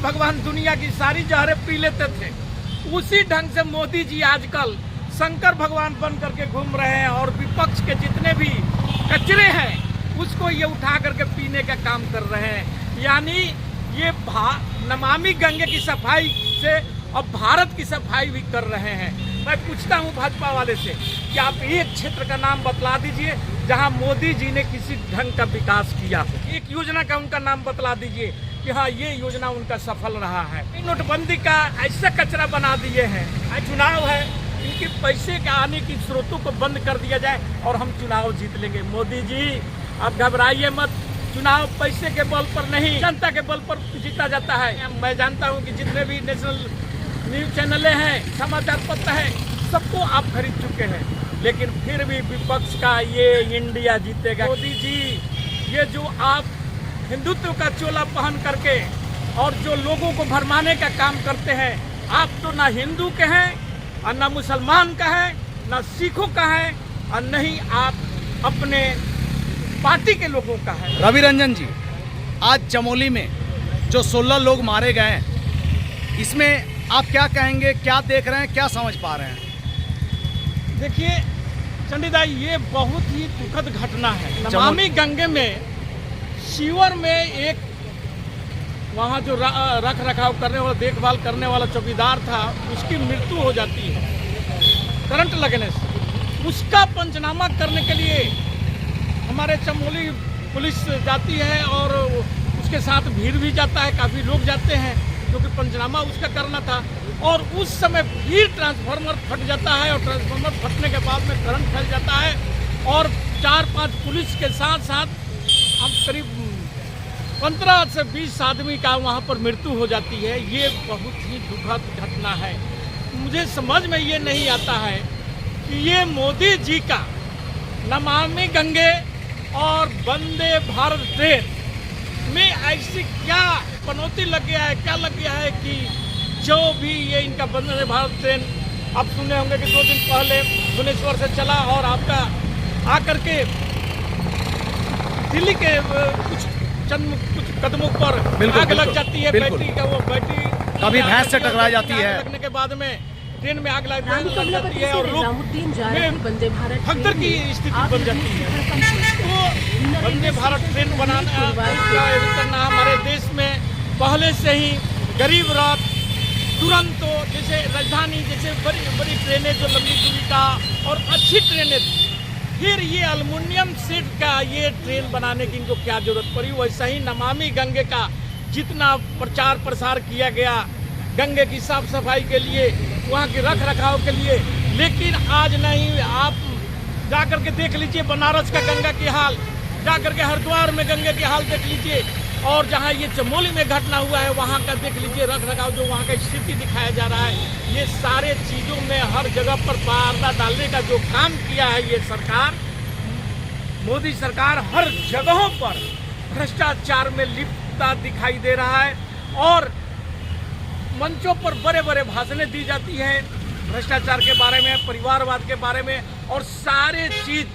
भगवान दुनिया की सारी जहरें पी लेते थे, उसी ढंग से मोदी जी आजकल शंकर भगवान बन करके घूम रहे हैं और विपक्ष के जितने भी कचरे हैं उसको ये उठा करके पीने का काम कर रहे हैं। यानी ये नमामि गंगे की सफाई से अब भारत की सफाई भी कर रहे हैं। मैं पूछता हूँ भाजपा वाले से कि आप एक क्षेत्र का नाम बतला दीजिए जहाँ मोदी जी ने किसी ढंग का विकास किया हो, एक योजना का उनका नाम बतला दीजिए कि हाँ ये योजना उनका सफल रहा है। नोटबंदी का ऐसा कचरा बना दिए हैं, चुनाव है, इनके पैसे के आने की स्रोतों को बंद कर दिया जाए और हम चुनाव जीत लेंगे। मोदी जी आप घबराइए मत, चुनाव पैसे के बल पर नहीं जनता के बल पर जीता जाता है। मैं जानता हूं कि जितने भी नेशनल न्यूज चैनलें हैं, समाचार पत्र हैं, सबको आप खरीद चुके हैं, लेकिन फिर भी विपक्ष का ये इंडिया जीतेगा। मोदी जी ये जो आप हिंदुत्व का चोला पहन करके और जो लोगों को भरमाने का काम करते हैं, आप तो ना हिंदू के हैं और ना मुसलमान का है, ना सिखों का है और न ही आप अपने पार्टी के लोगों का है। रवि रंजन जी, आज चमोली में जो 16 लोग मारे गए हैं, इसमें आप क्या कहेंगे, क्या देख रहे हैं, क्या समझ पा रहे हैं? देखिए चंडीदाई, ये बहुत ही दुखद घटना है। नमामि गंगे में शिवर में एक वहाँ जो रख रखाव करने वाला, देखभाल करने वाला चौकीदार था, उसकी मृत्यु हो जाती है करंट लगने से। उसका पंचनामा करने के लिए हमारे चमोली पुलिस जाती है और उसके साथ भीड़ भी जाता है, काफ़ी लोग जाते हैं, क्योंकि पंचनामा उसका करना था। और उस समय फिर ट्रांसफार्मर फट जाता है और ट्रांसफार्मर फटने के बाद में करंट फैल जाता है और 4-5 पुलिस के साथ साथ हम करीब 15 से 20 आदमी का वहाँ पर मृत्यु हो जाती है। ये बहुत ही दुखद घटना है। मुझे समझ में ये नहीं आता है कि ये मोदी जी का नमामि गंगे और वंदे भारत ट्रेन में ऐसी क्या पनौती लग गया है, क्या लग गया है कि जो भी ये इनका वंदे भारत ट्रेन, आप सुने होंगे कि 2 दिन पहले भुवनेश्वर से चला और आपका आकर के दिल्ली के कुछ कदमों पर आग लग जाती है। बैटरी का वो बैटरी कभी भैंस से टकरा जाती है, लगने के बाद में ट्रेन में आग लग जाती है और भगदड़ की स्थिति बन जाती है। तो वंदे भारत ट्रेन बनाना करना हमारे देश में पहले से ही गरीब रथ तुरंत, जैसे राजधानी जैसे बड़ी बड़ी ट्रेनें जो लंबी दूरी का और अच्छी ट्रेनें थी, फिर ये एल्युमिनियम सीट का ये ट्रेन बनाने की इनको क्या जरूरत पड़ी। वैसा ही नमामि गंगे का जितना प्रचार प्रसार किया गया गंगे की साफ सफाई के लिए, वहाँ के रख रखाव के लिए, लेकिन आज नहीं। आप जाकर के देख लीजिए बनारस का गंगा की हाल, जाकर के हरिद्वार में गंगे की हाल देख लीजिए, और जहाँ ये चमोली में घटना हुआ है वहाँ का देख लीजिए रख रखाव, जो वहाँ का स्थिति दिखाया जा रहा है। ये सारे चीज़ों में हर जगह पर पर्दा डालने का जो काम किया है ये सरकार, मोदी सरकार, हर जगहों पर भ्रष्टाचार में लिप्तता दिखाई दे रहा है और मंचों पर बड़े बड़े भाषणें दी जाती हैं भ्रष्टाचार के बारे में, परिवारवाद के बारे में, और सारे चीज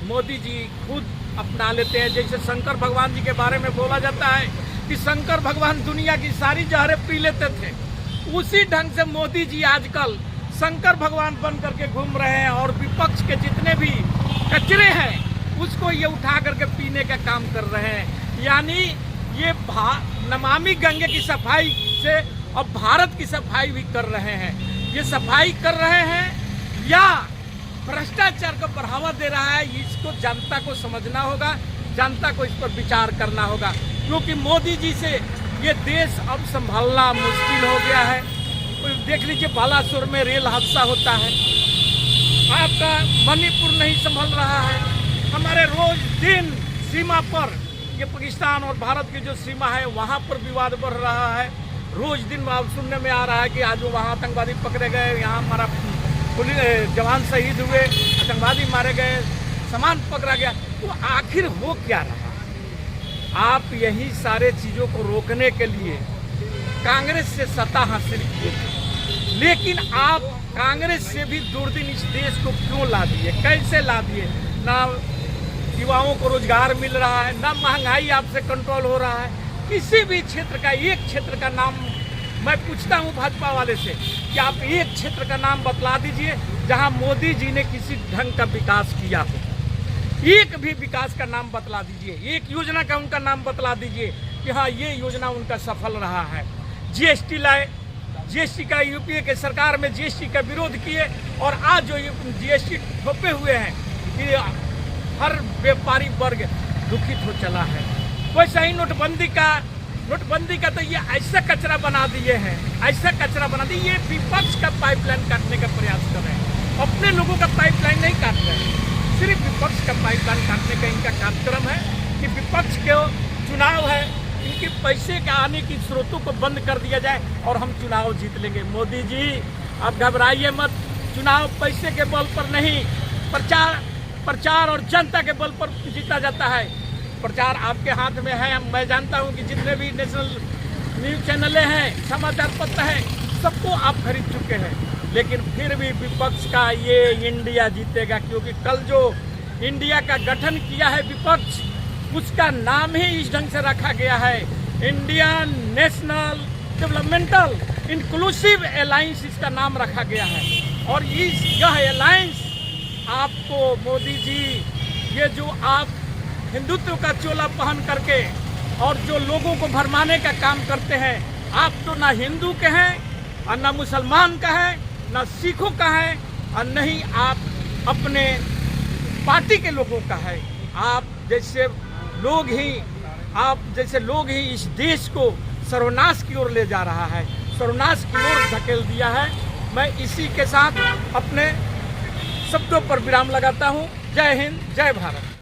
मोदी जी खुद अपना लेते हैं। जैसे शंकर भगवान जी के बारे में बोला जाता है कि शंकर भगवान दुनिया की सारी जहरें पी लेते थे, उसी ढंग से मोदी जी आजकल शंकर भगवान बन करके घूम रहे हैं और विपक्ष के जितने भी कचरे हैं उसको ये उठा करके पीने का काम कर रहे हैं। यानी ये नमामि गंगे की सफाई से अब भारत की सफाई भी कर रहे हैं। ये सफाई कर रहे हैं या भ्रष्टाचार को बढ़ावा दे रहा है, इसको जनता को समझना होगा, जनता को इस पर विचार करना होगा, क्योंकि मोदी जी से ये देश अब संभालना मुश्किल हो गया है। देख लीजिए बालासुर में रेल हादसा होता है, आपका मणिपुर नहीं संभल रहा है, हमारे रोज दिन सीमा पर ये पाकिस्तान और भारत की जो सीमा है वहाँ पर विवाद बढ़ रहा है। रोज दिन अब सुनने में आ रहा है कि आज वहाँ आतंकवादी पकड़े गए, यहाँ हमारा पुलिस जवान शहीद हुए, आतंकवादी मारे गए, सामान पकड़ा गया। तो आखिर हो क्या रहा? आप यही सारे चीज़ों को रोकने के लिए कांग्रेस से सत्ता हासिल किए, लेकिन आप कांग्रेस से भी दूरदीन इस देश को क्यों ला दिए, कैसे ला दिए? ना युवाओं को रोजगार मिल रहा है, ना महंगाई आपसे कंट्रोल हो रहा है, किसी भी क्षेत्र का, एक क्षेत्र का नाम मैं पूछता हूं भाजपा वाले से कि आप एक क्षेत्र का नाम बतला दीजिए जहां मोदी जी ने किसी ढंग का विकास किया हो। एक भी विकास का नाम बतला दीजिए, एक योजना का उनका नाम बतला दीजिए कि हाँ ये योजना उनका सफल रहा है। जीएसटी लाए, जीएसटी का यूपीए के सरकार में जीएसटी का विरोध किए और आज जो जीएसटी थोपे हुए हैं कि हर व्यापारी वर्ग दुखित हो चला है। वैसा ही नोटबंदी का तो ये ऐसा कचरा बना दिए हैं, ऐसा कचरा बना दिए। ये विपक्ष का पाइपलाइन काटने का प्रयास कर रहे हैं, अपने लोगों का पाइपलाइन नहीं काट रहे हैं, सिर्फ विपक्ष का पाइपलाइन काटने का इनका कार्यक्रम है कि विपक्ष के चुनाव है, इनके पैसे के आने की स्रोतों को बंद कर दिया जाए और हम चुनाव जीत लेंगे। मोदी जी आप घबराइए मत, चुनाव पैसे के बल पर नहीं, प्रचार और जनता के बल पर जीता जाता है। प्रचार आपके हाथ में है। मैं जानता हूं कि जितने भी नेशनल न्यूज चैनलें हैं, समाचार पत्र हैं, सबको आप खरीद चुके हैं, लेकिन फिर भी विपक्ष का ये इंडिया जीतेगा, क्योंकि कल जो इंडिया का गठन किया है विपक्ष, उसका नाम ही इस ढंग से रखा गया है, Indian national developmental inclusive alliance इसका नाम रखा गया है। और यह अलायंस आपको मोदी जी, ये जो आप हिंदुत्व का चोला पहन करके और जो लोगों को भरमाने का काम करते हैं, आप तो ना हिंदू के हैं और ना मुसलमान का है, ना सिखों का है और नहीं आप अपने पार्टी के लोगों का है। आप जैसे लोग ही इस देश को सर्वनाश की ओर ले जा रहा है, सर्वनाश की ओर धकेल दिया है। मैं इसी के साथ अपने शब्दों पर विराम लगाता हूँ। जय हिंद, जय भारत।